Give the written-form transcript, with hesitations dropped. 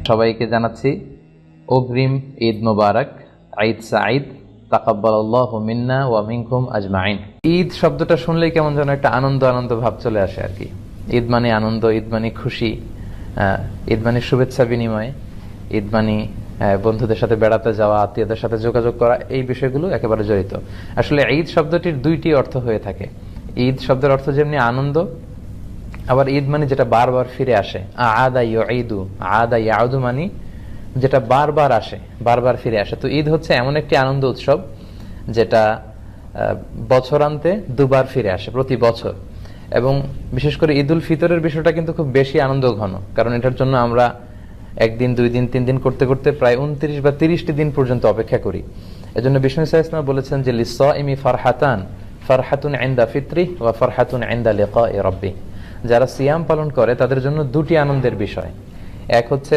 সবাইকে জানাচ্ছি অগ্রিম ঈদ মোবারক, ঈদ সাঈদ, তাকাব্বালাল্লাহু মিন্না ওয়া মিনকুম আজমাইন। ঈদ শব্দটা শুনলেই কেমন যেন একটা আনন্দ আনন্দ ভাব চলে আসে আর কি। ঈদ মানে আনন্দ, ঈদ মানে খুশি, ঈদ মানে শুভেচ্ছা বিনিময়, ঈদ মানে বন্ধুদের সাথে বেড়াতে যাওয়া, আত্মীয়দের সাথে যোগাযোগ করা, এই বিষয়গুলো একেবারে জড়িত। আসলে ঈদ শব্দটির দুইটি অর্থ হয়ে থাকে। ঈদ শব্দের অর্থ যেমনি আনন্দ, আবার ঈদ মানে যেটা বারবার ফিরে আসে। আদা ইউঈদু, আদা ইয়াউদু মানে যেটা বারবার আসে, বারবার ফিরে আসে। তো ঈদ হচ্ছে এমন একটি আনন্দ উৎসব যেটা বছরান্তে দুবার ফিরে আসে, প্রতি বছর। এবং বিশেষ করে ঈদুল ফিতরের বিষয়টা কিন্তু খুব বেশি আনন্দ ঘন, কারণ এটার জন্য আমরা একদিন, 2 দিন, 3 দিন করতে করতে প্রায় 29 বা 30টি দিন পর্যন্ত অপেক্ষা করি। এজন্য বিষ্ণু সাল্লাল্লাহু আলাইহি ওয়াসাল্লাম বলেছেন যে লিসাইমি ফারহাতান, ফারহাতুন ইনদা ফিত্রি ওয়া ফারহাতুন ইনদা লিকাই রাব্বি। যারা সিয়াম পালন করে তাদের জন্য দুটি আনন্দের বিষয়। এক হচ্ছে